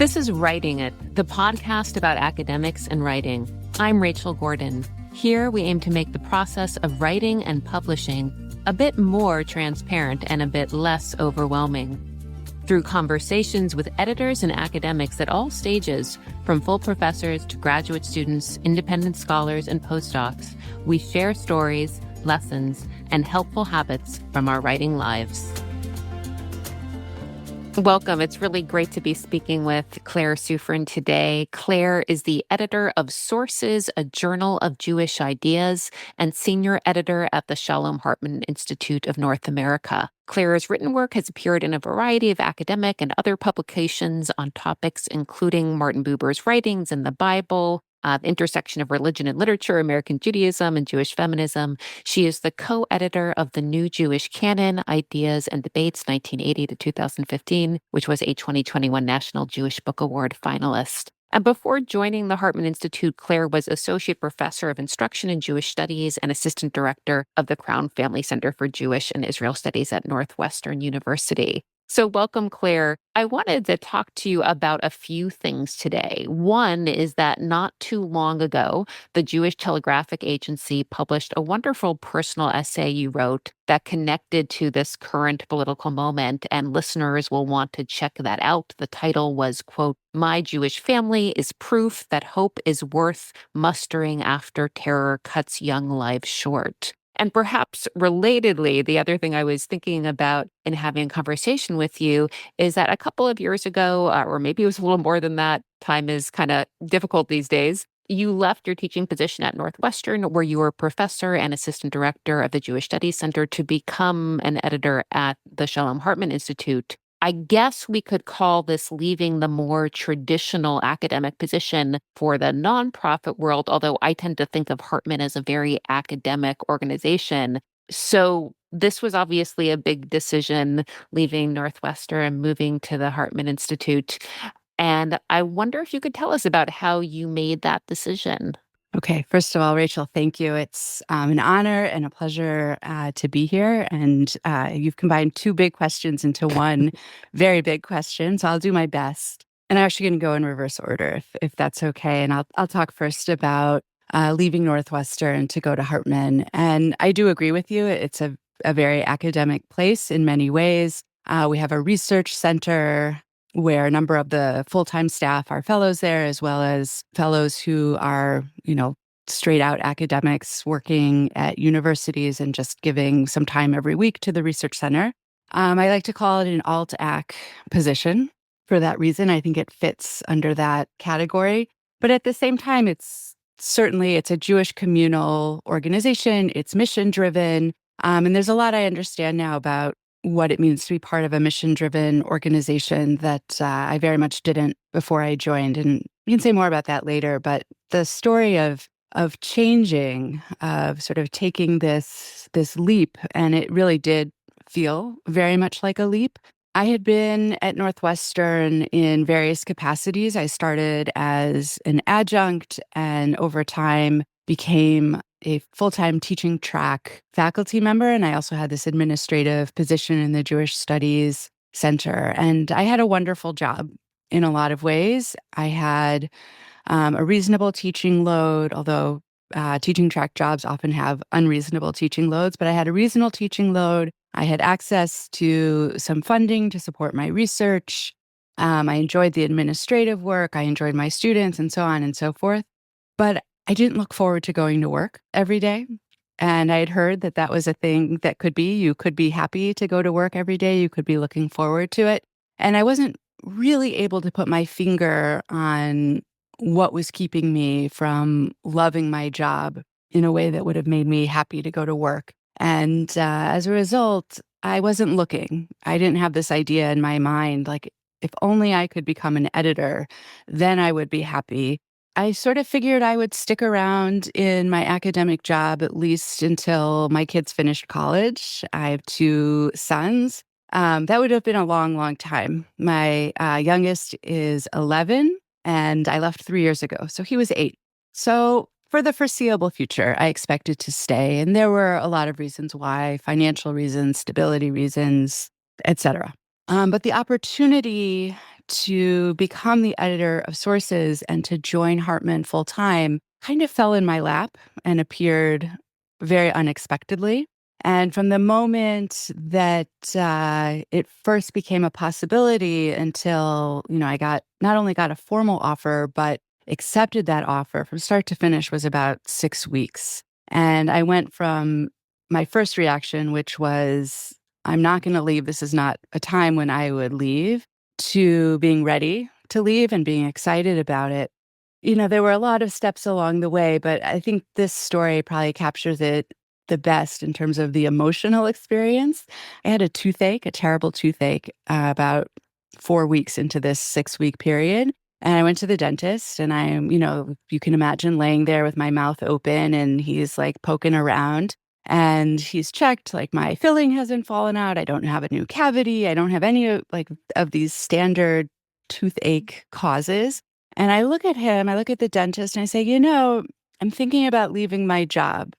This is Writing It, the podcast about academics and writing. I'm Rachel Gordon. Here we aim to make the process of writing and publishing a bit more transparent and a bit less overwhelming. Through conversations with editors and academics at all stages, from full professors to graduate students, independent scholars, and postdocs, we share stories, lessons, and helpful habits from our writing lives. Welcome. It's really great to be speaking with Claire Sufrin today. Claire is the editor of Sources, a journal of Jewish ideas, and senior editor at the Shalom Hartman Institute of North America. Claire's written work has appeared in a variety of academic and other publications on topics including Martin Buber's writings in the Bible, the intersection of religion and literature, American Judaism, and Jewish feminism. She is the co-editor of the New Jewish Canon, Ideas and Debates, 1980 to 2015, which was a 2021 National Jewish Book Award finalist. And before joining the Hartman Institute, Claire was Associate Professor of Instruction in Jewish Studies and Assistant Director of the Crown Family Center for Jewish and Israel Studies at Northwestern University. So welcome, Claire. I wanted to talk to you about a few things today. One is that not too long ago, the Jewish Telegraphic Agency published a wonderful personal essay you wrote that connected to this current political moment, and listeners will want to check that out. The title was, quote, "My Jewish Family is Proof That Hope is Worth Mustering After Terror Cuts Young Lives Short." And perhaps relatedly, the other thing I was thinking about in having a conversation with you is that a couple of years ago, or maybe it was a little more than that, time is kind of difficult these days, you left your teaching position at Northwestern, where you were professor and assistant director of the Jewish Studies Center, to become an editor at the Shalom Hartman Institute. I guess we could call this leaving the more traditional academic position for the nonprofit world, although I tend to think of Hartman as a very academic organization. So this was obviously a big decision, leaving Northwestern and moving to the Hartman Institute. And I wonder if you could tell us about how you made that decision. Okay, first of all, Rachel, thank you. It's an honor and a pleasure to be here. And you've combined two big questions into one very big question. So I'll do my best. And I'm actually going to go in reverse order, if that's okay. And I'll talk first about leaving Northwestern to go to Hartman. And I do agree with you. It's a very academic place in many ways. We have a research center where a number of the full-time staff are fellows there, as well as fellows who are, straight out academics working at universities and just giving some time every week to the research center. I like to call it an alt-ac position. For that reason, I think it fits under that category. But at the same time, it's a Jewish communal organization. It's mission-driven. And there's a lot I understand now about what it means to be part of a mission-driven organization that I very much didn't before I joined. And we can say more about that later. But the story of changing, of sort of taking this leap, and it really did feel very much like a leap. I had been at Northwestern in various capacities. I started as an adjunct and over time became a full-time teaching track faculty member. And I also had this administrative position in the Jewish Studies Center. And I had a wonderful job in a lot of ways. I had a reasonable teaching load, although teaching track jobs often have unreasonable teaching loads, but I had a reasonable teaching load. I had access to some funding to support my research. I enjoyed the administrative work. I enjoyed my students and so on and so forth. But I didn't look forward to going to work every day. And I had heard that that was a thing that could be. You could be happy to go to work every day. You could be looking forward to it. And I wasn't really able to put my finger on what was keeping me from loving my job in a way that would have made me happy to go to work. And as a result, I wasn't looking. I didn't have this idea in my mind, like, if only I could become an editor, then I would be happy. I sort of figured I would stick around in my academic job at least until my kids finished college. I have two sons. That would have been a long, long time. My youngest is 11, and I left 3 years ago. So he was 8. So for the foreseeable future, I expected to stay. And there were a lot of reasons why: financial reasons, stability reasons, etc. But the opportunity to become the editor of Sources and to join Hartman full time kind of fell in my lap and appeared very unexpectedly. And from the moment that it first became a possibility until, I not only got a formal offer, but accepted that offer from start to finish was about 6 weeks. And I went from my first reaction, which was, I'm not going to leave. This is not a time when I would leave, to being ready to leave and being excited about it. There were a lot of steps along the way, but I think this story probably captures it the best in terms of the emotional experience. I had a toothache, a terrible toothache, about 4 weeks into this 6 week period. And I went to the dentist, and you can imagine laying there with my mouth open, and he's like poking around. And he's checked, like, my filling hasn't fallen out. I don't have a new cavity. I don't have any of these standard toothache causes. And I look at him, I look at the dentist, and I say, I'm thinking about leaving my job.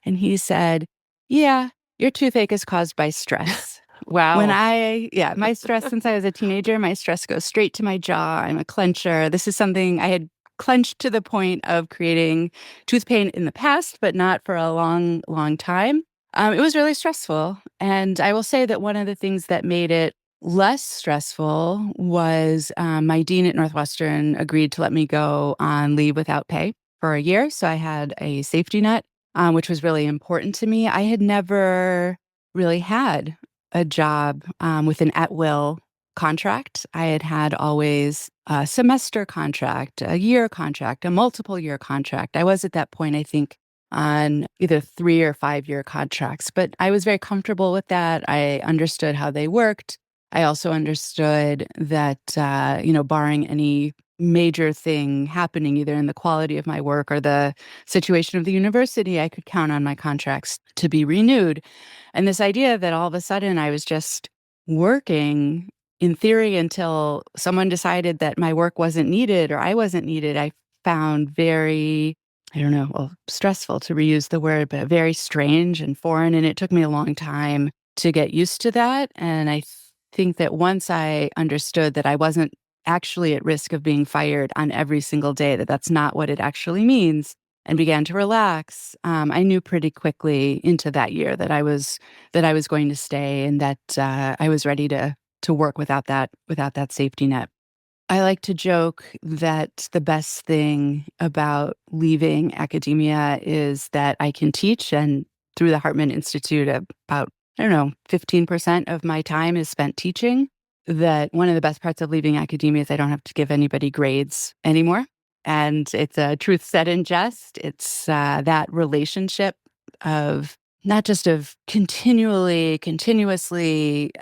And he said, yeah, your toothache is caused by stress. Wow. My stress since I was a teenager, my stress goes straight to my jaw. I'm a clencher. This is something I had clenched to the point of creating tooth pain in the past, but not for a long, long time. It was really stressful. And I will say that one of the things that made it less stressful was my dean at Northwestern agreed to let me go on leave without pay for a year. So I had a safety net, which was really important to me. I had never really had a job with an at-will contract. I had always a semester contract, a year contract, a multiple year contract. I was at that point, I think, on either 3 or 5 year contracts, but I was very comfortable with that. I understood how they worked. I also understood that, barring any major thing happening, either in the quality of my work or the situation of the university, I could count on my contracts to be renewed. And this idea that all of a sudden I was just working in theory until someone decided that my work wasn't needed or I wasn't needed, I found very, I don't know, well, stressful to reuse the word, but very strange and foreign. And it took me a long time to get used to that. And I think that once I understood that I wasn't actually at risk of being fired on every single day, that that's not what it actually means, and began to relax, I knew pretty quickly into that year that I was going to stay, and that I was ready to work without that safety net. I like to joke that the best thing about leaving academia is that I can teach, and through the Hartman Institute, about, I don't know, 15% of my time is spent teaching. That one of the best parts of leaving academia is I don't have to give anybody grades anymore. And it's a truth said in jest. It's that relationship of not just of continuously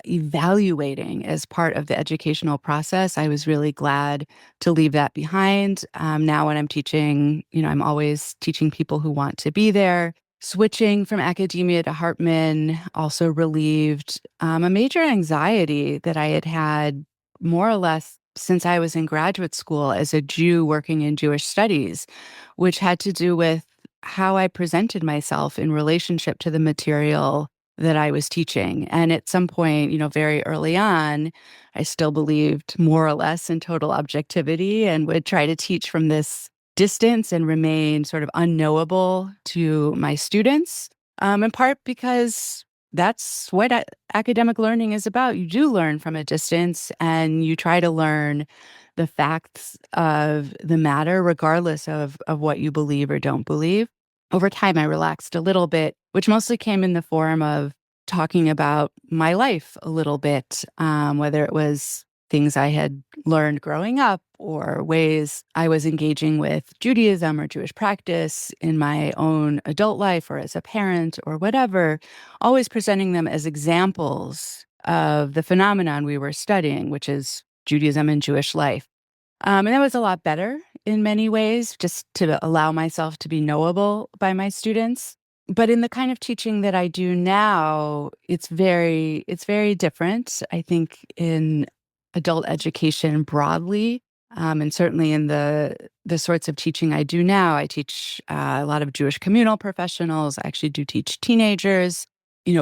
evaluating as part of the educational process. I was really glad to leave that behind. Now when I'm teaching, I'm always teaching people who want to be there. Switching from academia to Hartman also relieved a major anxiety that I had had more or less since I was in graduate school as a Jew working in Jewish studies, which had to do with how I presented myself in relationship to the material that I was teaching. And at some point, very early on, I still believed more or less in total objectivity and would try to teach from this distance and remain sort of unknowable to my students, in part because that's what academic learning is about. You do learn from a distance, and you try to learn the facts of the matter, regardless of what you believe or don't believe. Over time, I relaxed a little bit, which mostly came in the form of talking about my life a little bit, whether it was things I had learned growing up or ways I was engaging with Judaism or Jewish practice in my own adult life or as a parent or whatever, always presenting them as examples of the phenomenon we were studying, which is Judaism and Jewish life. And that was a lot better in many ways, just to allow myself to be knowable by my students. But in the kind of teaching that I do now, it's very different. I think in adult education broadly, and certainly in the sorts of teaching I do now, I teach a lot of Jewish communal professionals. I actually do teach teenagers.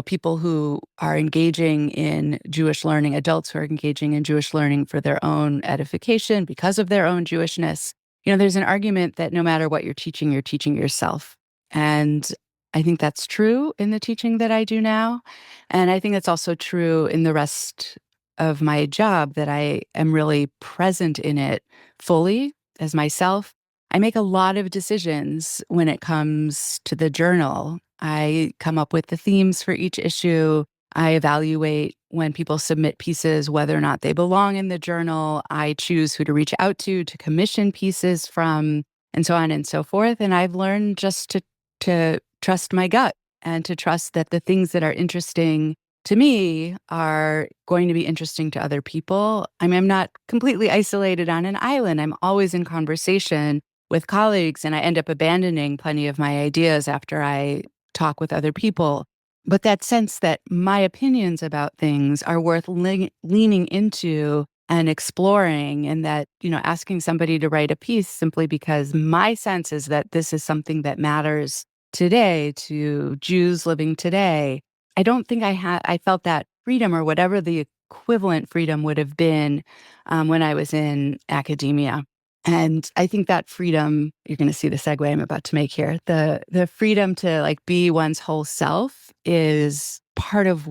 people who are engaging in Jewish learning, adults who are engaging in Jewish learning for their own edification because of their own Jewishness. There's an argument that no matter what you're teaching yourself. And I think that's true in the teaching that I do now. And I think it's also true in the rest of my job, that I am really present in it fully as myself. I make a lot of decisions when it comes to the journal. I come up with the themes for each issue. I evaluate when people submit pieces, whether or not they belong in the journal. I choose who to reach out to commission pieces from, and so on and so forth. And I've learned just to trust my gut and to trust that the things that are interesting to me are going to be interesting to other people. I mean, I'm not completely isolated on an island. I'm always in conversation with colleagues, and I end up abandoning plenty of my ideas after I talk with other people. But that sense that my opinions about things are worth leaning into and exploring, and that, asking somebody to write a piece simply because my sense is that this is something that matters today to Jews living today. I don't think I felt that freedom, or whatever the equivalent freedom would have been, when I was in academia. And I think that freedom, you're going to see the segue I'm about to make here. The freedom to be one's whole self is part of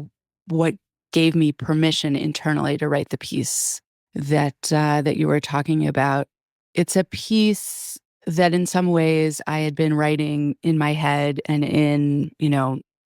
what gave me permission internally to write the piece that you were talking about. It's a piece that in some ways I had been writing in my head and in,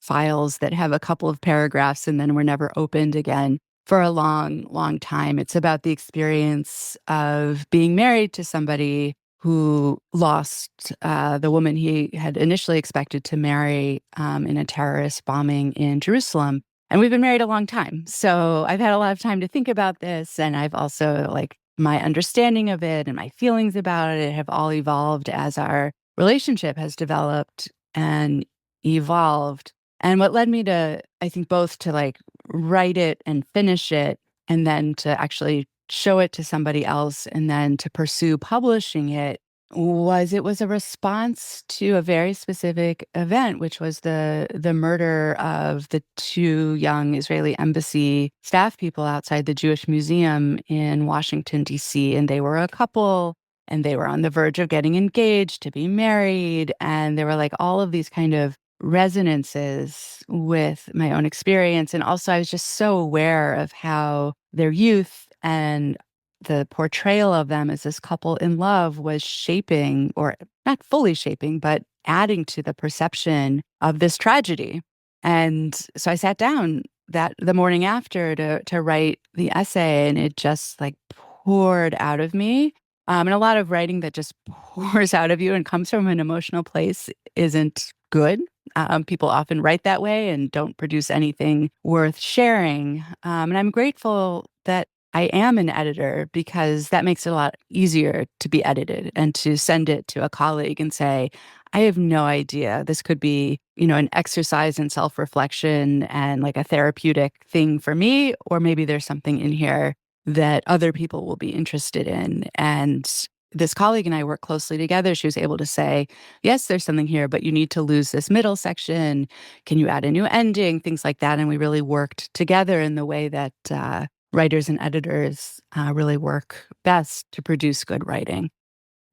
files that have a couple of paragraphs and then were never opened again for a long, long time. It's about the experience of being married to somebody who lost the woman he had initially expected to marry in a terrorist bombing in Jerusalem. And we've been married a long time. So I've had a lot of time to think about this. And I've also, my understanding of it and my feelings about it have all evolved as our relationship has developed and evolved. And what led me to, I think, both to write it and finish it, and then to actually show it to somebody else, and then to pursue publishing it was a response to a very specific event, which was the murder of the two young Israeli embassy staff people outside the Jewish Museum in Washington, D.C. And they were a couple, and they were on the verge of getting engaged to be married. And there were all of these kind of resonances with my own experience. And also, I was just so aware of how their youth and the portrayal of them as this couple in love was shaping, or not fully shaping, but adding to the perception of this tragedy. And so I sat down that the morning after to write the essay, and it just poured out of me. And a lot of writing that just pours out of you and comes from an emotional place isn't good. People often write that way and don't produce anything worth sharing. And I'm grateful that I am an editor, because that makes it a lot easier to be edited and to send it to a colleague and say, I have no idea. This could be, an exercise in self-reflection and a therapeutic thing for me, or maybe there's something in here that other people will be interested in. And this colleague and I work closely together. She was able to say, yes, there's something here, but you need to lose this middle section. Can you add a new ending? Things like that. And we really worked together in the way that writers and editors really work best to produce good writing.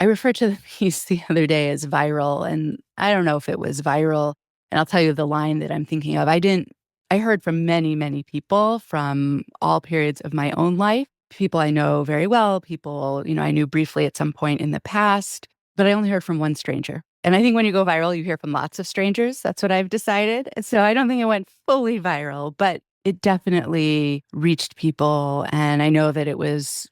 I referred to the piece the other day as viral, and I don't know if it was viral. And I'll tell you the line that I'm thinking of. I heard from many, many people from all periods of my own life, people I know very well, people, I knew briefly at some point in the past, but I only heard from one stranger. And I think when you go viral, you hear from lots of strangers. That's what I've decided. So I don't think it went fully viral, but it definitely reached people. And I know that it was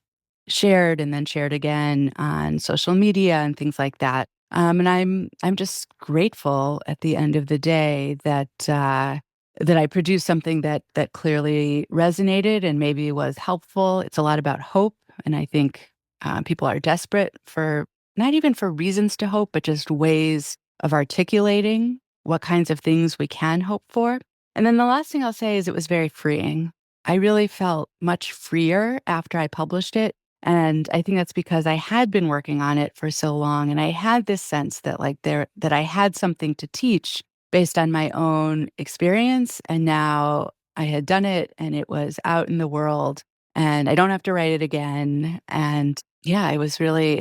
shared and then shared again on social media and things like that. And I'm just grateful at the end of the day that I produced something that clearly resonated and maybe was helpful. It's a lot about hope, and I think people are desperate for, not even for reasons to hope, but just ways of articulating what kinds of things we can hope for. And then the last thing I'll say is it was very freeing. I really felt much freer after I published it. And I think that's because I had been working on it for so long, and I had this sense that that I had something to teach, based on my own experience. And now I had done it and it was out in the world and I don't have to write it again. And yeah, it really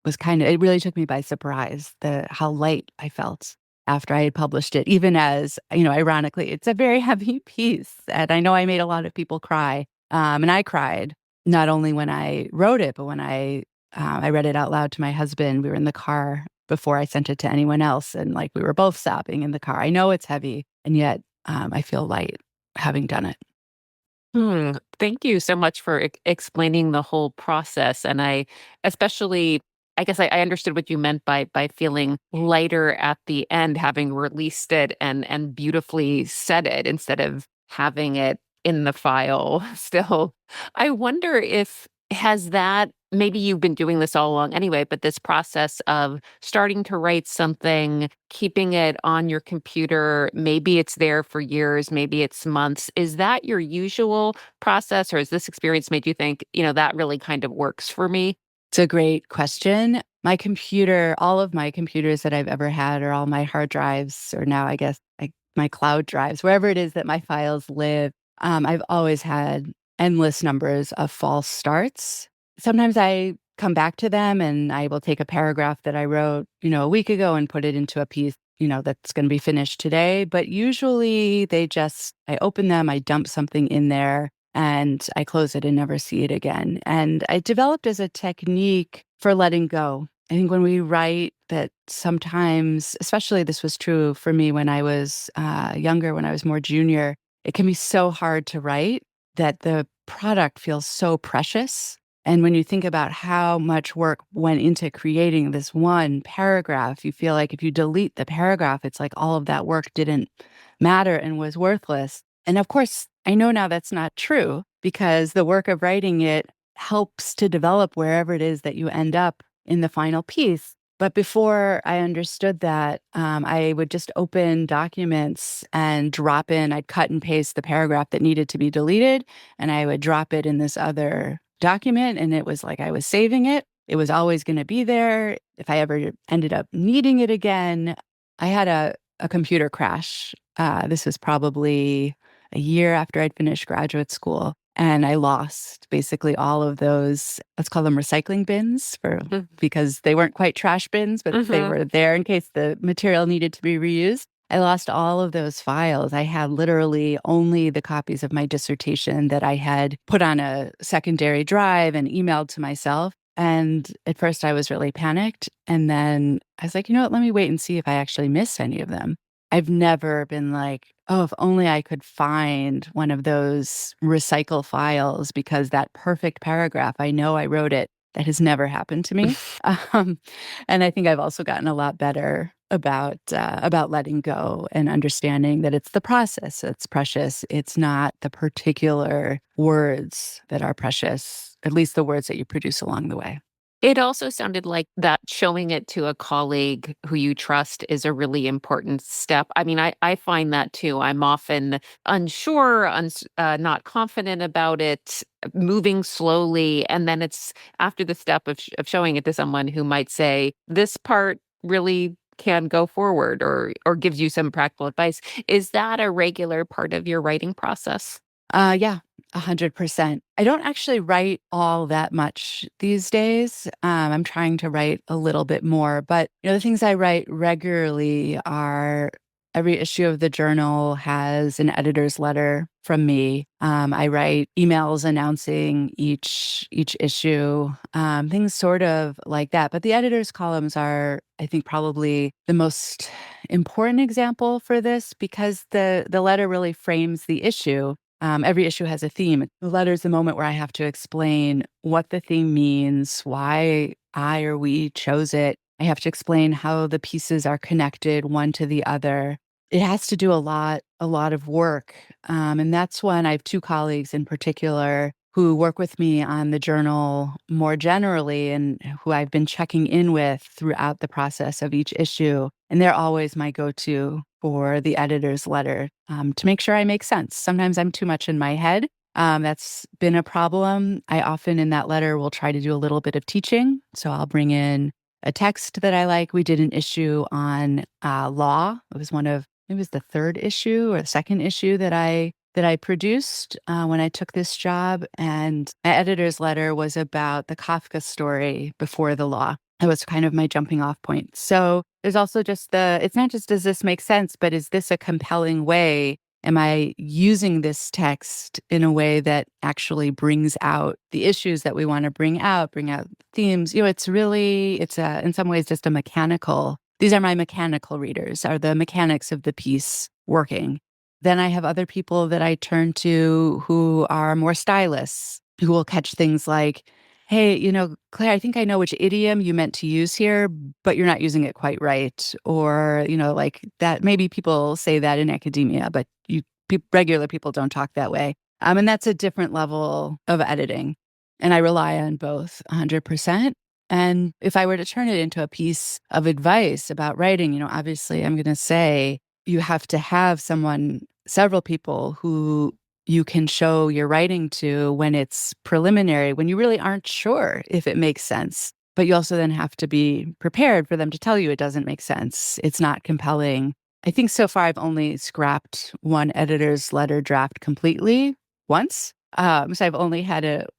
was it really took me by surprise, how light I felt after I had published it, even as, ironically, it's a very heavy piece. And I know I made a lot of people cry. And I cried not only when I wrote it, but when I read it out loud to my husband. We were in the car before I sent it to anyone else. And like we were both sobbing in the car. I know it's heavy, and yet I feel light having done it. Thank you so much for explaining the whole process. And especially, I guess I understood what you meant by feeling lighter at the end, having released it and beautifully said it instead of having it in the file still. I wonder if has that maybe you've been doing this all along anyway, but this process of starting to write something, keeping it on your computer, maybe it's there for years, maybe it's months. Is that your usual process, or has this experience made you think, that really kind of works for me? It's a great question. All of my computers that I've ever had, or all my hard drives, or now I guess my cloud drives, wherever it is that my files live, I've always had endless numbers of false starts. Sometimes I come back to them and I will take a paragraph that I wrote, a week ago and put it into a piece, that's going to be finished today. But usually I open them, I dump something in there, and I close it and never see it again. And I developed as a technique for letting go. I think when we write, that sometimes, especially this was true for me when I was younger, when I was more junior, it can be so hard to write that the product feels so precious. And when you think about how much work went into creating this one paragraph, you feel like if you delete the paragraph, it's like all of that work didn't matter and was worthless. And of course, I know now that's not true, because the work of writing it helps to develop wherever it is that you end up in the final piece. But before I understood that, I would just open documents and I'd cut and paste the paragraph that needed to be deleted, and I would drop it in this other document. And it was like I was saving it. It was always going to be there. If I ever ended up needing it again, I had a computer crash. This was probably a year after I'd finished graduate school. And I lost basically all of those, let's call them recycling bins, because they weren't quite trash bins, but they Mm-hmm. were there in case the material needed to be reused. I lost all of those files. I had literally only the copies of my dissertation that I had put on a secondary drive and emailed to myself. And at first I was really panicked. And then I was like, you know what, let me wait and see if I actually miss any of them. I've never been like, oh, if only I could find one of those recycle files, because that perfect paragraph, I know I wrote it. That has never happened to me. Um, and I think I've also gotten a lot better about letting go and understanding that it's the process that's precious. It's not the particular words that are precious, at least the words that you produce along the way. It also sounded like that showing it to a colleague who you trust is a really important step. I mean, I find that too. I'm often unsure, not confident about it, moving slowly. And then it's after the step of showing it to someone who might say, this part really can go forward, or gives you some practical advice. Is that a regular part of your writing process? Yeah, 100%. I don't actually write all that much these days. I'm trying to write a little bit more, but the things I write regularly are every issue of the journal has an editor's letter from me. I write emails announcing each issue, things sort of like that. But the editor's columns are, I think, probably the most important example for this, because the letter really frames the issue. Every issue has a theme. The letter is the moment where I have to explain what the theme means, why I or we chose it. I have to explain how the pieces are connected one to the other. It has to do a lot of work. And that's when I have two colleagues in particular who work with me on the journal more generally, and who I've been checking in with throughout the process of each issue. And they're always my go-to for the editor's letter, to make sure I make sense. Sometimes I'm too much in my head. That's been a problem. I often in that letter will try to do a little bit of teaching. So I'll bring in a text that I like. We did an issue on law. It was the third issue or the second issue that I produced when I took this job. And my editor's letter was about the Kafka story before the law. It was kind of my jumping off point. So there's also just it's not just, does this make sense, but is this a compelling way? Am I using this text in a way that actually brings out the issues that we want to bring out themes? In some ways just these are my mechanical readers, are the mechanics of the piece working. Then I have other people that I turn to who are more stylists, who will catch things like, hey, Claire, I think I know which idiom you meant to use here, but you're not using it quite right. Or, like that, maybe people say that in academia, but regular people don't talk that way. And that's a different level of editing. And I rely on both 100%. And if I were to turn it into a piece of advice about writing, obviously I'm going to say you have to have several people who you can show your writing to when it's preliminary, when you really aren't sure if it makes sense. But you also then have to be prepared for them to tell you it doesn't make sense. It's not compelling. I think so far I've only scrapped one editor's letter draft completely once. So I've only had it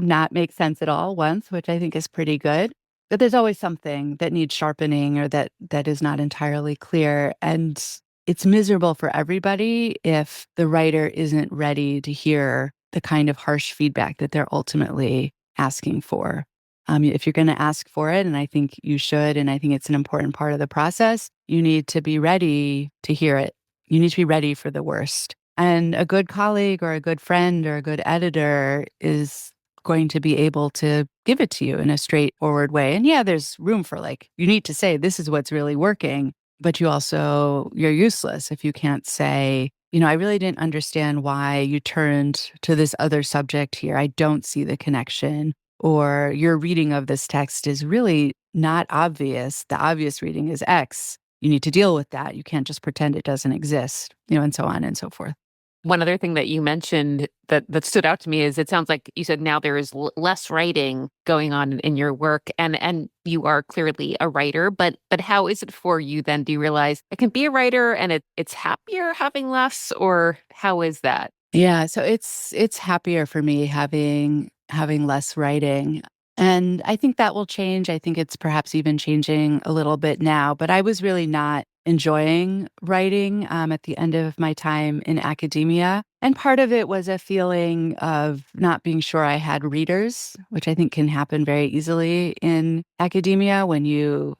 not make sense at all once, which I think is pretty good. But there's always something that needs sharpening or that is not entirely clear. And it's miserable for everybody if the writer isn't ready to hear the kind of harsh feedback that they're ultimately asking for. If you're going to ask for it, and I think you should, and I think it's an important part of the process, you need to be ready to hear it. You need to be ready for the worst. And a good colleague or a good friend or a good editor is going to be able to give it to you in a straightforward way. And yeah, there's room for you need to say, this is what's really working. But you're useless if you can't say, I really didn't understand why you turned to this other subject here. I don't see the connection. Or your reading of this text is really not obvious. The obvious reading is X. You need to deal with that. You can't just pretend it doesn't exist, and so on and so forth. One other thing that you mentioned that stood out to me is it sounds like you said now there is less writing going on in your work, and you are clearly a writer, but how is it for you then? Do you realize I can be a writer and it's happier having less, or how is that? Yeah, so it's happier for me having less writing. And I think that will change. I think it's perhaps even changing a little bit now, but I was really not enjoying writing at the end of my time in academia. And part of it was a feeling of not being sure I had readers, which I think can happen very easily in academia when your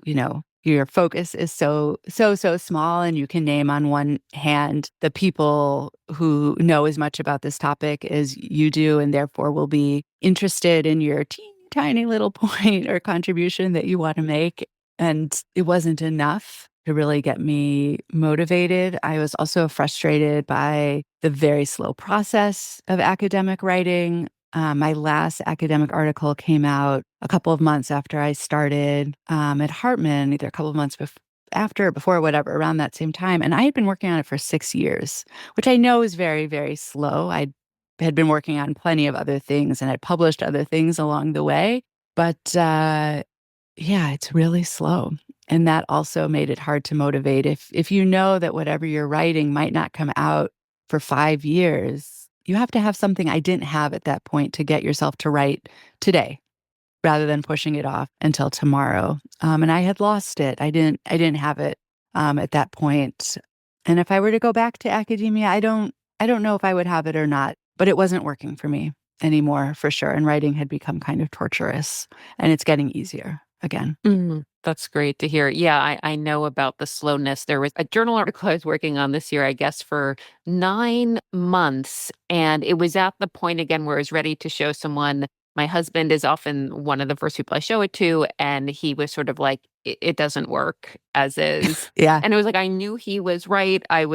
focus is so small and you can name on one hand the people who know as much about this topic as you do and therefore will be interested in your teeny tiny little point or contribution that you want to make. And it wasn't enough to really get me motivated. I was also frustrated by the very slow process of academic writing. My last academic article came out a couple of months after I started at Hartman, either a couple of months before, whatever, around that same time. And I had been working on it for 6 years, which I know is very, very slow. I had been working on plenty of other things and had published other things along the way. But yeah, it's really slow. And that also made it hard to motivate. If you know that whatever you're writing might not come out for 5 years, you have to have something I didn't have at that point to get yourself to write today rather than pushing it off until tomorrow. And I had lost it. I didn't have it at that point. And if I were to go back to academia, I don't know if I would have it or not, but it wasn't working for me anymore for sure. And writing had become kind of torturous, and it's getting easier again. That's great to hear. Yeah, I know about the slowness. There was a journal article I was working on this year, I guess, for 9 months. And it was at the point again where I was ready to show someone. My husband is often one of the first people I show it to. And he was sort of like, it doesn't work as is. Yeah. And it was like, I knew he was right. I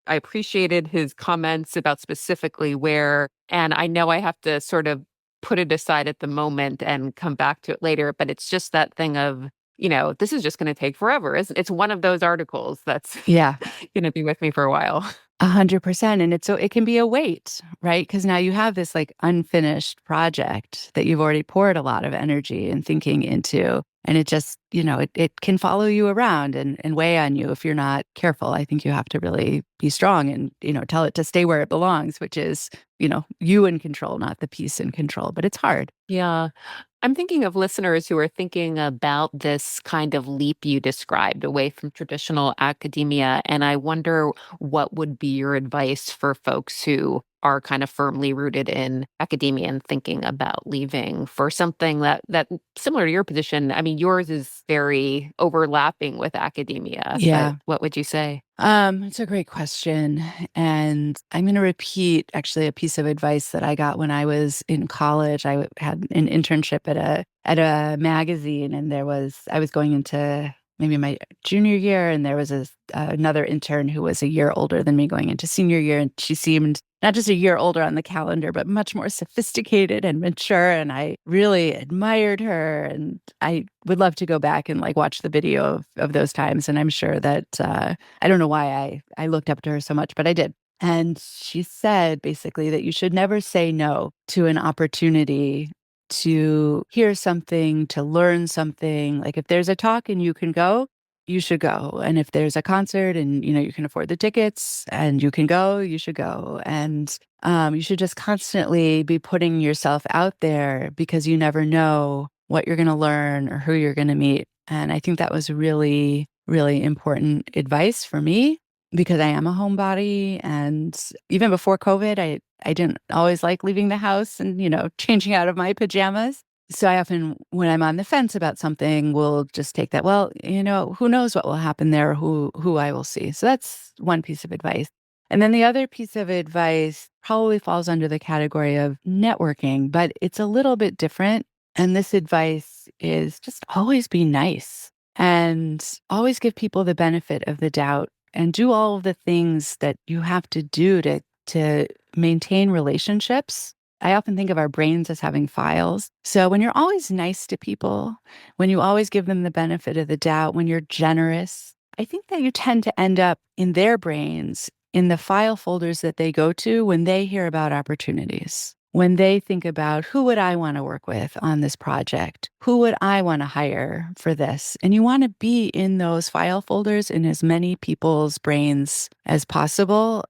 appreciated his comments about specifically where, and I know I have to sort of put it aside at the moment and come back to it later. But it's just that thing of, this is just going to take forever. It's one of those articles that's Yeah. going to be with me for a while. 100%. And it can be a weight, right? Because now you have this unfinished project that you've already poured a lot of energy and thinking into. And it just, it can follow you around and weigh on you if you're not careful. I think you have to really be strong and, tell it to stay where it belongs, which is, you in control, not the piece in control. But it's hard. Yeah. I'm thinking of listeners who are thinking about this kind of leap you described away from traditional academia. And I wonder what would be your advice for folks who are kind of firmly rooted in academia and thinking about leaving for something that similar to your position. I mean, yours is very overlapping with academia, but Yeah. what would you say? It's a great question. And I'm going to repeat actually a piece of advice that I got when I was in college. Had an internship at a magazine, and I was going into maybe my junior year, and there was another intern who was a year older than me going into senior year, and she seemed not just a year older on the calendar, but much more sophisticated and mature. And I really admired her. And I would love to go back and like watch the video of those times. And I'm sure that I don't know why I looked up to her so much, but I did. And she said basically that you should never say no to an opportunity to hear something, to learn something. Like if there's a talk and you can go, you should go. And if there's a concert and you can afford the tickets and you can go, you should go. And you should just constantly be putting yourself out there because you never know what you're going to learn or who you're going to meet. And I think that was really, really important advice for me because I am a homebody. And even before COVID, I didn't always like leaving the house and, changing out of my pajamas. So I often, when I'm on the fence about something, will just take that, well, who knows what will happen there, or who I will see. So that's one piece of advice. And then the other piece of advice probably falls under the category of networking, but it's a little bit different. And this advice is just always be nice and always give people the benefit of the doubt and do all of the things that you have to do to maintain relationships. I often think of our brains as having files. So when you're always nice to people, when you always give them the benefit of the doubt, when you're generous, I think that you tend to end up in their brains in the file folders that they go to when they hear about opportunities. When they think about who would I want to work with on this project? Who would I want to hire for this? And you want to be in those file folders in as many people's brains as possible.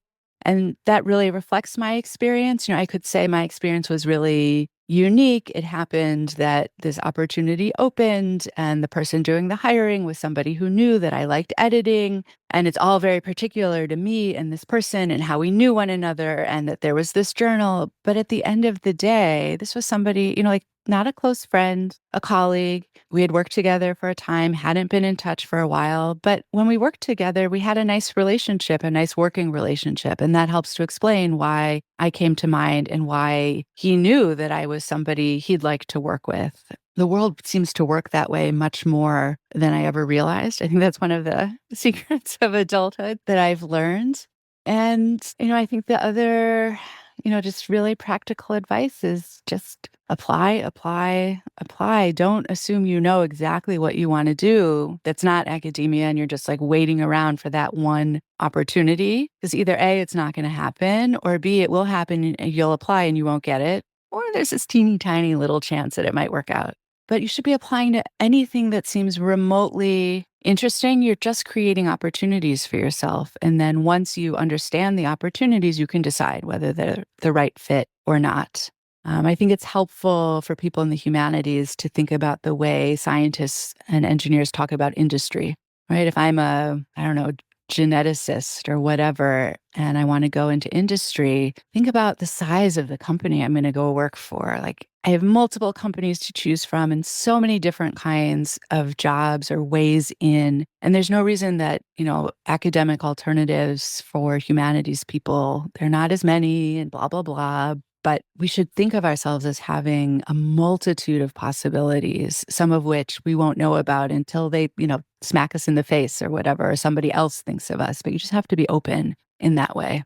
And that really reflects my experience. I could say my experience was really unique. It happened that this opportunity opened and the person doing the hiring was somebody who knew that I liked editing. And it's all very particular to me and this person and how we knew one another and that there was this journal. But at the end of the day, this was somebody, like not a close friend, a colleague. We had worked together for a time, hadn't been in touch for a while. But when we worked together, we had a nice relationship, a nice working relationship. And that helps to explain why I came to mind and why he knew that I was somebody he'd like to work with. The world seems to work that way much more than I ever realized. I think that's one of the secrets of adulthood that I've learned. And, I think the other, just really practical advice is just apply, apply, apply. Don't assume you know exactly what you want to do. That's not academia and you're just like waiting around for that one opportunity. Because either A, it's not going to happen, or B, it will happen and you'll apply and you won't get it. Or there's this teeny tiny little chance that it might work out. But you should be applying to anything that seems remotely interesting. You're just creating opportunities for yourself. And then once you understand the opportunities, you can decide whether they're the right fit or not. I think it's helpful for people in the humanities to think about the way scientists and engineers talk about industry, right? If I'm I don't know, geneticist or whatever, and I want to go into industry, think about the size of the company I'm going to go work for. Like I have multiple companies to choose from and so many different kinds of jobs or ways in. And there's no reason that, academic alternatives for humanities people, they're not as many and blah, blah, blah. But we should think of ourselves as having a multitude of possibilities, some of which we won't know about until they, smack us in the face or whatever, or somebody else thinks of us. But you just have to be open in that way.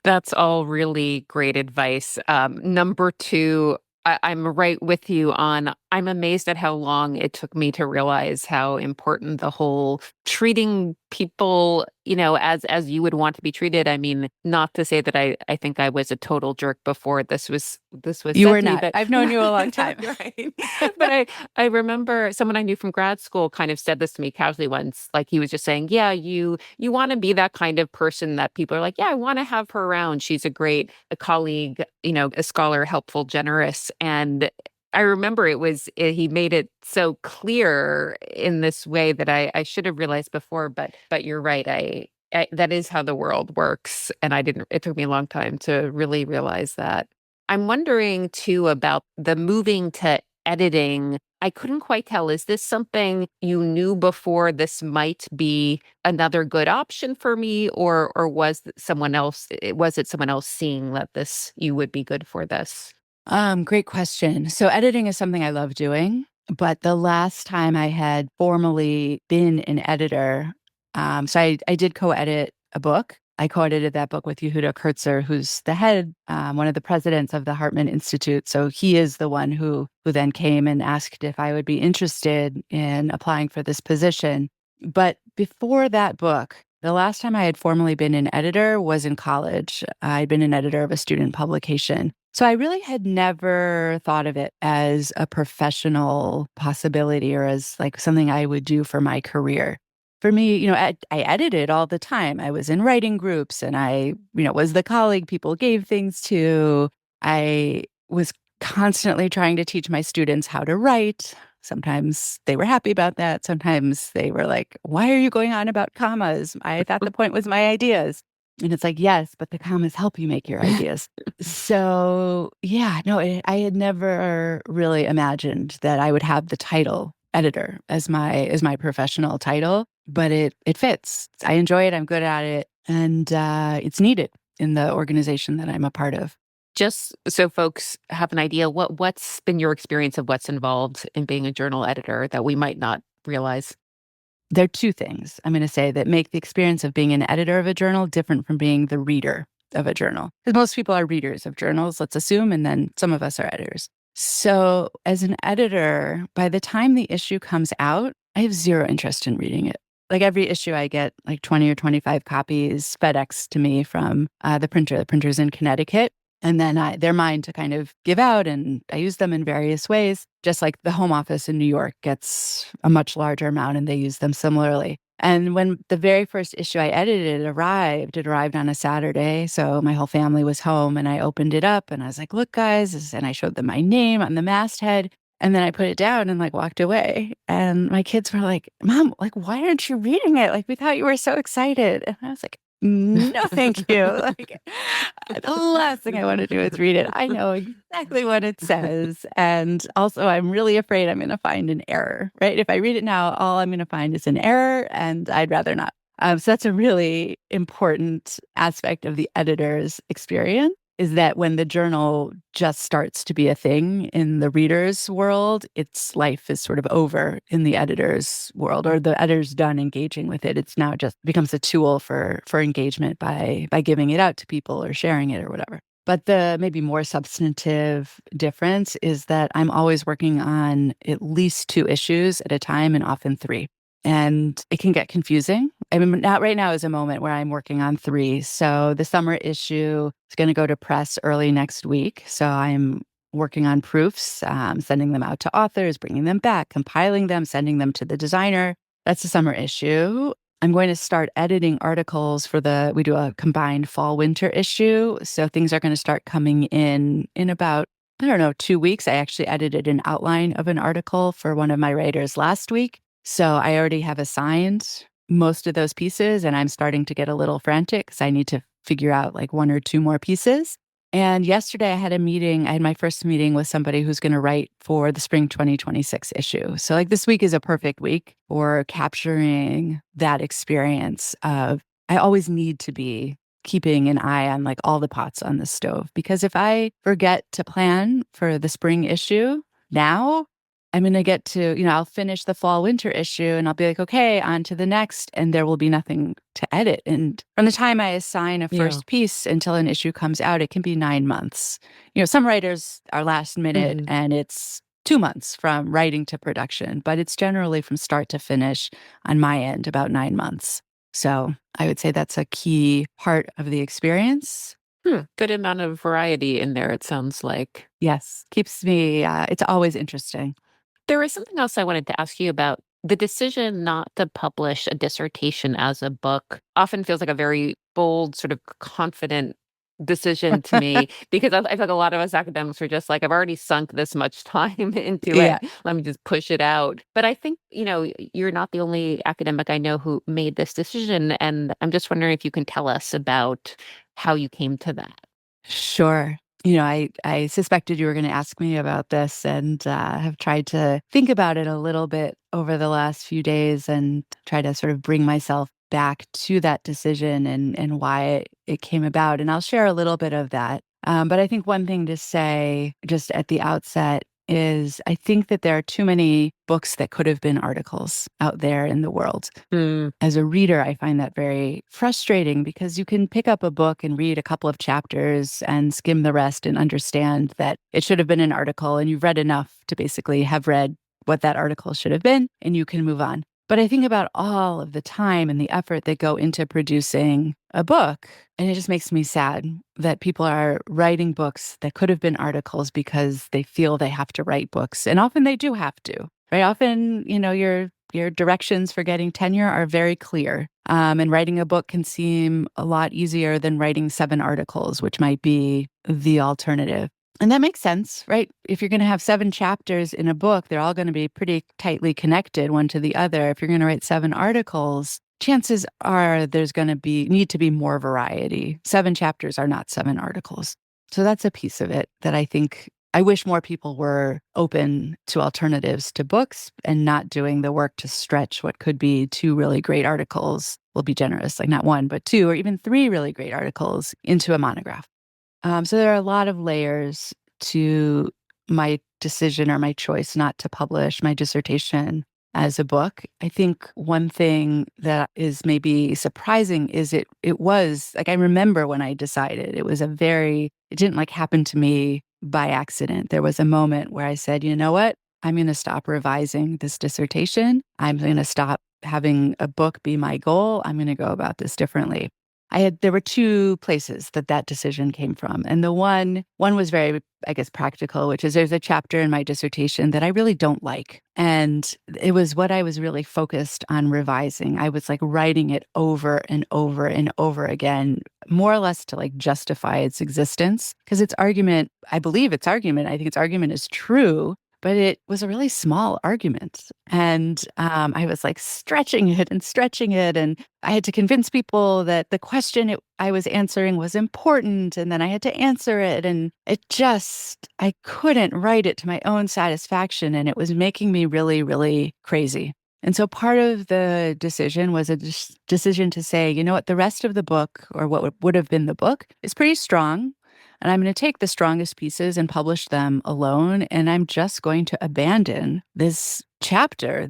That's all really great advice. Number two, I'm right with you on I'm amazed at how long it took me to realize how important the whole treating people, as you would want to be treated. I mean, not to say that I think I was a total jerk before this was You said were to me, not. but I've known you a long time. right. But I remember someone I knew from grad school kind of said this to me casually once. Like he was just saying, yeah, you want to be that kind of person that people are like, yeah, I want to have her around. She's a colleague, a scholar, helpful, generous. And I remember he made it so clear in this way that I should have realized before, but you're right. That is how the world works. And it took me a long time to really realize that. I'm wondering too about the moving to editing. I couldn't quite tell. Is this something you knew before this might be another good option for me, or was it someone else seeing that you would be good for this? Great question. So editing is something I love doing, but the last time I had formally been an editor, so I did co-edit a book. I co-edited that book with Yehuda Kurtzer, who's the head, one of the presidents of the Hartman Institute. So he is the one who then came and asked if I would be interested in applying for this position. But before that book, the last time I had formally been an editor was in college. I'd been an editor of a student publication. So I really had never thought of it as a professional possibility or as like something I would do for my career. For me, I edited all the time. I was in writing groups and I was the colleague people gave things to. I was constantly trying to teach my students how to write. Sometimes they were happy about that. Sometimes they were like, why are you going on about commas? I thought the point was my ideas. And it's like, yes, but the commas help you make your ideas. So, yeah, no, I had never really imagined that I would have the title editor as my professional title, but it fits. I enjoy it. I'm good at it, and it's needed in the organization that I'm a part of. Just so folks have an idea, what's been your experience of what's involved in being a journal editor that we might not realize? There are two things I'm going to say that make the experience of being an editor of a journal different from being the reader of a journal. Because most people are readers of journals, let's assume, and then some of us are editors. So, as an editor, by the time the issue comes out, I have zero interest in reading it. Like every issue, I get like 20 or 25 copies FedEx to me from the printer. The printer's in Connecticut. And then they're mine to kind of give out, and I use them in various ways, just like the home office in New York gets a much larger amount and they use them similarly. And when the very first issue I edited it arrived on a Saturday. So my whole family was home and I opened it up and I was like, look, guys, and I showed them my name on the masthead. And then I put it down and like walked away. And my kids were like, Mom, like, why aren't you reading it? Like, we thought you were so excited. And I was like, no, thank you. Like, the last thing I want to do is read it. I know exactly what it says. And also, I'm really afraid I'm going to find an error, right? If I read it now, all I'm going to find is an error, and I'd rather not. So that's a really important aspect of the editor's experience is that when the journal just starts to be a thing in the reader's world, its life is sort of over in the editor's world, or the editor's done engaging with it. It's now just becomes a tool for engagement by giving it out to people or sharing it or whatever. But the maybe more substantive difference is that I'm always working on at least 2 issues at a time and often 3. And it can get confusing. I mean, not right now is a moment where I'm working on 3. So the summer issue is going to go to press early next week. So I'm working on proofs, sending them out to authors, bringing them back, compiling them, sending them to the designer. That's the summer issue. I'm going to start editing articles we do a combined fall winter issue. So things are going to start coming in about, I don't know, 2 weeks. I actually edited an outline of an article for one of my writers last week. So I already have assigned most of those pieces, and I'm starting to get a little frantic because I need to figure out like 1 or 2 more pieces. And yesterday I had my first meeting with somebody who's going to write for the spring 2026 issue. So like this week is a perfect week for capturing that experience of I always need to be keeping an eye on like all the pots on the stove, because if I forget to plan for the spring issue now, I'm going to get to, I'll finish the fall winter issue and I'll be like, okay, on to the next. And there will be nothing to edit. And from the time I assign a Yeah. first piece until an issue comes out, it can be 9 months. Some writers are last minute Mhm. and it's 2 months from writing to production, but it's generally from start to finish on my end, about 9 months. So I would say that's a key part of the experience. Good amount of variety in there, it sounds like. Yes, keeps me, it's always interesting. There was something else I wanted to ask you about. The decision not to publish a dissertation as a book often feels like a very bold, sort of confident decision to me because I feel like a lot of us academics are just like, I've already sunk this much time into it. Yeah. Let me just push it out. But I think, you're not the only academic I know who made this decision. And I'm just wondering if you can tell us about how you came to that. Sure. I suspected you were going to ask me about this and have tried to think about it a little bit over the last few days and try to sort of bring myself back to that decision and why it came about. And I'll share a little bit of that. But I think one thing to say just at the outset is I think that there are too many books that could have been articles out there in the world. Mm, As a reader, I find that very frustrating because you can pick up a book and read a couple of chapters and skim the rest and understand that it should have been an article, and you've read enough to basically have read what that article should have been, and you can move on. But I think about all of the time and the effort that go into producing a book, and it just makes me sad that people are writing books that could have been articles because they feel they have to write books. And often they do have to. Right? Often, your directions for getting tenure are very clear. And writing a book can seem a lot easier than writing 7 articles, which might be the alternative. And that makes sense, right? If you're going to have 7 chapters in a book, they're all going to be pretty tightly connected one to the other. If you're going to write 7 articles, chances are there's going to need to be more variety. 7 chapters are not 7 articles. So that's a piece of it that I think I wish more people were open to alternatives to books and not doing the work to stretch what could be 2 really great articles. We'll be generous, like not 1, but 2 or even 3 really great articles into a monograph. So there are a lot of layers to my decision or my choice not to publish my dissertation as a book. I think one thing that is maybe surprising is it was like I remember when I decided it didn't like happen to me by accident. There was a moment where I said, you know what? I'm going to stop revising this dissertation. I'm going to stop having a book be my goal. I'm going to go about this differently. There were 2 places that decision came from. And the one was very, I guess, practical, which is there's a chapter in my dissertation that I really don't like. And it was what I was really focused on revising. I was like writing it over and over and over again, more or less to like justify its existence. Because its argument, I think its argument is true, but it was a really small argument. And I was like stretching it and stretching it. And I had to convince people that the question I was answering was important. And then I had to answer it. And I couldn't write it to my own satisfaction. And it was making me really, really crazy. And so part of the decision was a decision to say, you know what, the rest of the book, or what would have been the book, is pretty strong. And I'm going to take the strongest pieces and publish them alone. And I'm just going to abandon this chapter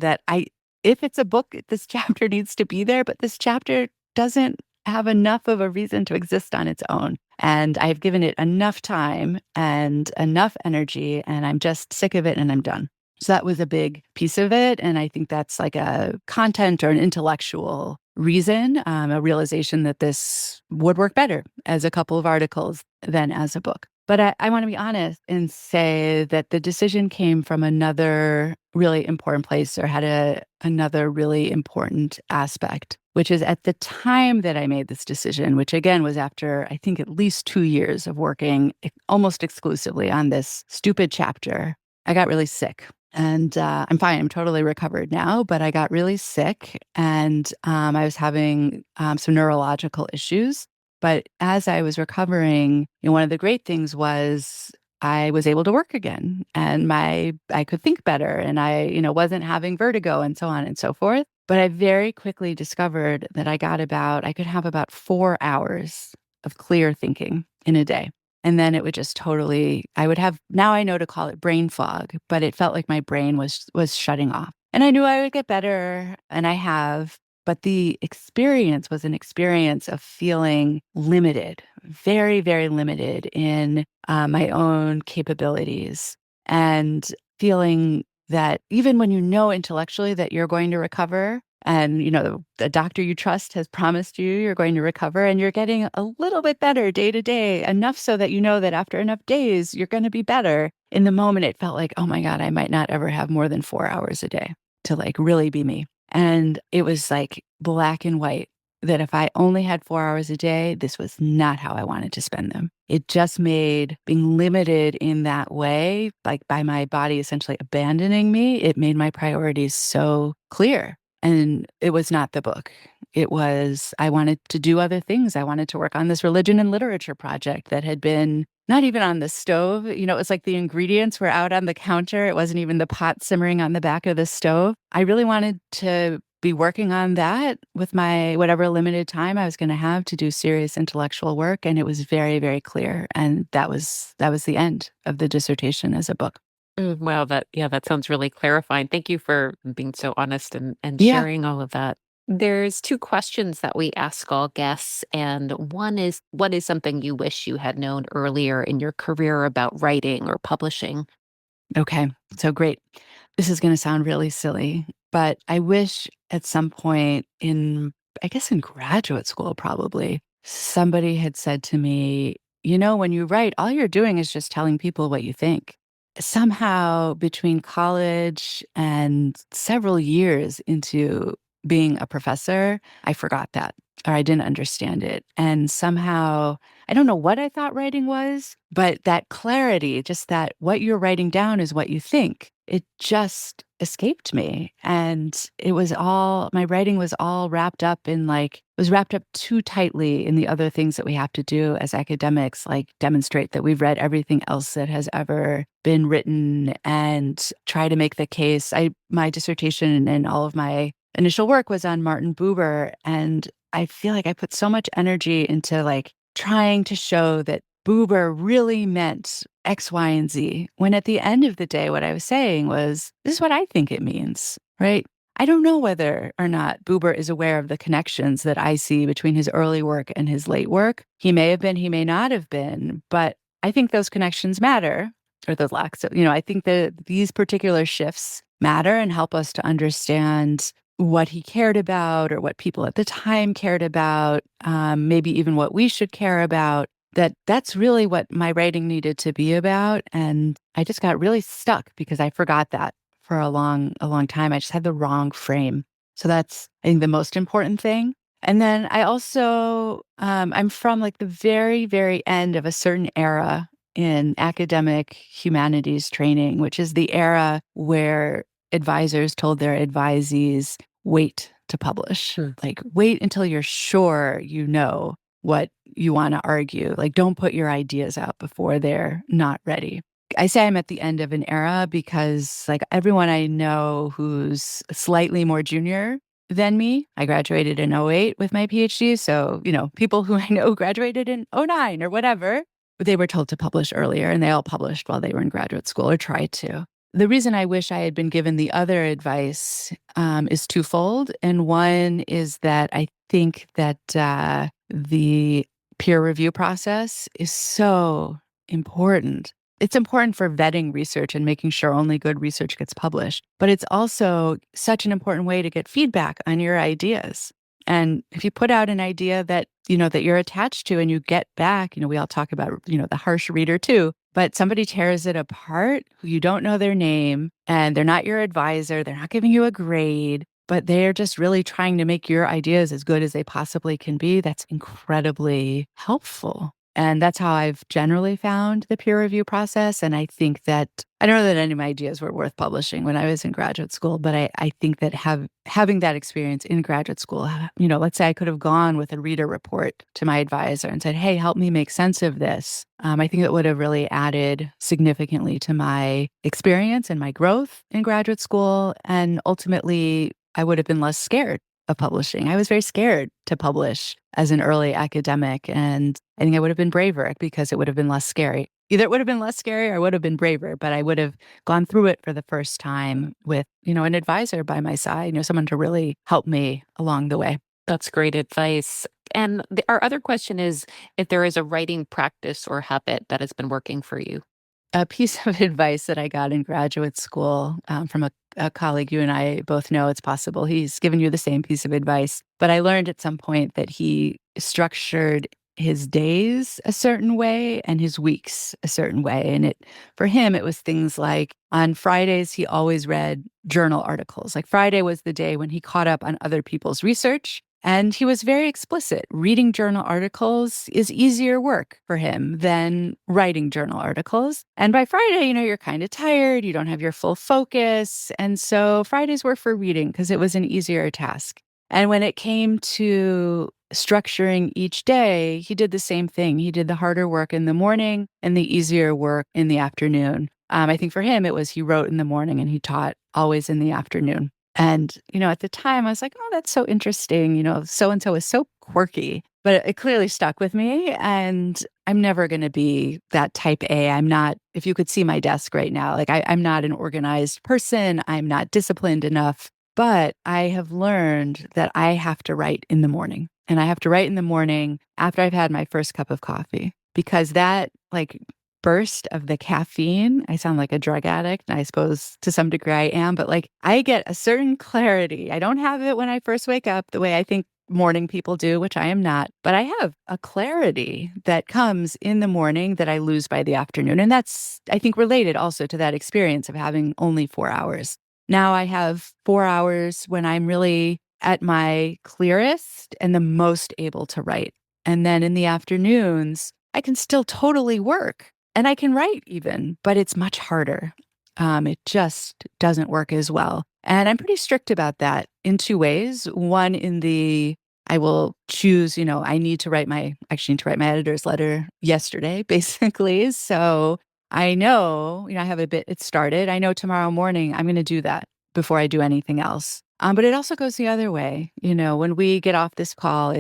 if it's a book, this chapter needs to be there, but this chapter doesn't have enough of a reason to exist on its own. And I've given it enough time and enough energy, and I'm just sick of it and I'm done. So that was a big piece of it. And I think that's like a content or an intellectual reason, a realization that this would work better as a couple of articles than as a book. But I want to be honest and say that the decision came from another really important place, or had another really important aspect, which is at the time that I made this decision, which again was after I think at least 2 years of working almost exclusively on this stupid chapter, I got really sick. And I'm fine. I'm totally recovered now, but I got really sick and I was having some neurological issues. But as I was recovering, one of the great things was I was able to work again, and I could think better, and I wasn't having vertigo and so on and so forth. But I very quickly discovered that I could have about 4 hours of clear thinking in a day. And then it would just totally, I would have, now I know to call it brain fog, but it felt like my brain was shutting off. And I knew I would get better, and I have, but the experience was an experience of feeling limited, very, very limited in my own capabilities, and feeling that even when you know intellectually that you're going to recover, and the doctor you trust has promised you're going to recover, and you're getting a little bit better day to day, enough so that you know that after enough days you're going to be better. In the moment, it felt like, oh my God, I might not ever have more than 4 hours a day to like really be me. And it was like black and white that if I only had 4 hours a day, this was not how I wanted to spend them. It just made being limited in that way, like by my body essentially abandoning me, it made my priorities so clear. And it was not the book. It was, I wanted to do other things. I wanted to work on this religion and literature project that had been not even on the stove. It was like the ingredients were out on the counter. It wasn't even the pot simmering on the back of the stove. I really wanted to be working on that with my whatever limited time I was going to have to do serious intellectual work. And it was very, very clear. And that was the end of the dissertation as a book. Wow, that sounds really clarifying. Thank you for being so honest and Yeah. sharing all of that. There's two questions that we ask all guests, and one is, what is something you wish you had known earlier in your career about writing or publishing? Okay. So great. This is going to sound really silly, but I wish at some point I guess in graduate school, probably, somebody had said to me, when you write, all you're doing is just telling people what you think. Somehow between college and several years into being a professor, I forgot that or I didn't understand it. And somehow, I don't know what I thought writing was, but that clarity, just that what you're writing down is what you think, it just escaped me. And my writing was all wrapped up in was wrapped up too tightly in the other things that we have to do as academics, like demonstrate that we've read everything else that has ever been written and try to make the case. My dissertation and all of my initial work was on Martin Buber. And I feel like I put so much energy into trying to show that Buber really meant X, Y, and Z, when at the end of the day, what I was saying was, this is what I think it means, right? I don't know whether or not Buber is aware of the connections that I see between his early work and his late work. He may have been, he may not have been, but I think those connections matter, or those lacks of, I think that these particular shifts matter and help us to understand what he cared about or what people at the time cared about, maybe even what we should care about. That's really what my writing needed to be about. And I just got really stuck because I forgot that for a long time. I just had the wrong frame. So that's, I think, the most important thing. And then I also, I'm from the very, very end of a certain era in academic humanities training, which is the era where advisors told their advisees, wait to publish. Hmm. Wait until you're sure you know what you want to argue. Don't put your ideas out before they're not ready. I say I'm at the end of an era because everyone I know who's slightly more junior than me, I graduated in '08 with my PhD. So, people who I know graduated in '09 or whatever, they were told to publish earlier and they all published while they were in graduate school or tried to. The reason I wish I had been given the other advice is twofold. And one is that I think that the peer review process is so important. It's important for vetting research and making sure only good research gets published, but it's also such an important way to get feedback on your ideas. And if you put out an idea that, that you're attached to and you get back, we all talk about, the harsh reader too, but somebody tears it apart who you don't know their name and they're not your advisor, they're not giving you a grade, but they're just really trying to make your ideas as good as they possibly can be. That's incredibly helpful. And that's how I've generally found the peer review process. And I think that I don't know that any of my ideas were worth publishing when I was in graduate school, but I think that having that experience in graduate school, let's say I could have gone with a reader report to my advisor and said, hey, help me make sense of this. I think it would have really added significantly to my experience and my growth in graduate school. And ultimately, I would have been less scared of publishing. I was very scared to publish as an early academic, and I think I would have been braver because it would have been less scary. Either it would have been less scary or I would have been braver, but I would have gone through it for the first time with, an advisor by my side, someone to really help me along the way. That's great advice. And our other question is if there is a writing practice or habit that has been working for you. a piece of advice that I got in graduate school from a colleague you and I both know. It's possible he's given you the same piece of advice. But I learned at some point that he structured his days a certain way and his weeks a certain way. And for him, it was things like on Fridays, he always read journal articles. Like Friday was the day when he caught up on other people's research. And he was very explicit. Reading journal articles is easier work for him than writing journal articles. And by Friday, you're kind of tired, you don't have your full focus. And so Fridays were for reading because it was an easier task. And when it came to structuring each day, he did the same thing. He did the harder work in the morning and the easier work in the afternoon. I think for him, it was he wrote in the morning and he taught always in the afternoon. And, at the time I was like, oh, that's so interesting. So-and-so is so quirky, but it clearly stuck with me. And I'm never going to be that type A. I'm not, if you could see my desk right now, like I'm not an organized person. I'm not disciplined enough, but I have learned that I have to write in the morning, and I have to write in the morning after I've had my first cup of coffee, because that burst of the caffeine, I sound like a drug addict, and I suppose to some degree I am, but I get a certain clarity. I don't have it when I first wake up the way I think morning people do, which I am not, but I have a clarity that comes in the morning that I lose by the afternoon. And that's, I think, related also to that experience of having only 4 hours. Now I have 4 hours when I'm really at my clearest and the most able to write. And then in the afternoons, I can still totally work. And I can write even, but it's much harder. It just doesn't work as well. And I'm pretty strict about that in 2 ways. One, I will choose, I need to write my editor's letter yesterday, basically. So I know, I have a bit, it started. I know tomorrow morning I'm going to do that before I do anything else. But it also goes the other way. When we get off this call,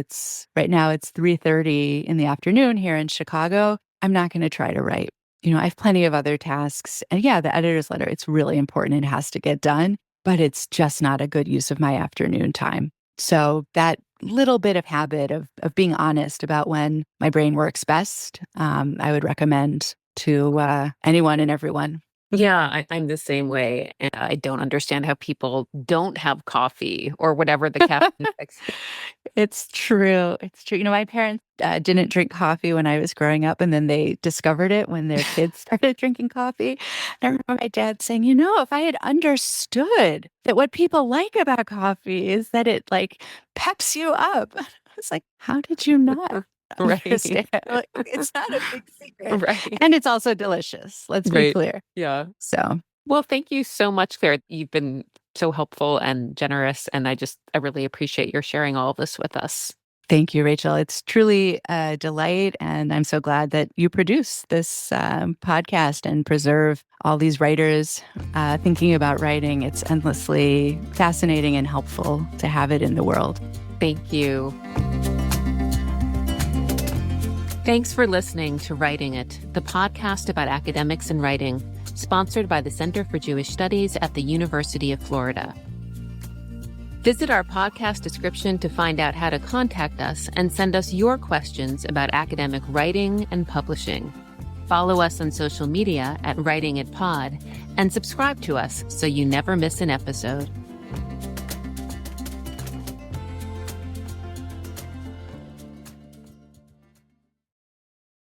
right now it's 3:30 in the afternoon here in Chicago. I'm not going to try to write. I have plenty of other tasks. And yeah, the editor's letter, it's really important. It has to get done, but it's just not a good use of my afternoon time. So that little bit of habit of being honest about when my brain works best, I would recommend to anyone and everyone. Yeah, I'm the same way. And I don't understand how people don't have coffee or whatever the caffeine fix. It's true. It's true. My parents didn't drink coffee when I was growing up, and then they discovered it when their kids started drinking coffee. And I remember my dad saying, if I had understood that what people like about coffee is that it peps you up. I was like, how did you not? Right. It's not a big secret. Right. And it's also delicious. Let's be clear. Yeah. So, well, thank you so much, Claire. You've been so helpful and generous. And I really appreciate your sharing all of this with us. Thank you, Rachel. It's truly a delight. And I'm so glad that you produce this podcast and preserve all these writers thinking about writing. It's endlessly fascinating and helpful to have it in the world. Thank you. Thanks for listening to Writing It, the podcast about academics and writing, sponsored by the Center for Jewish Studies at the University of Florida. Visit our podcast description to find out how to contact us and send us your questions about academic writing and publishing. Follow us on social media at Writing It Pod and subscribe to us so you never miss an episode.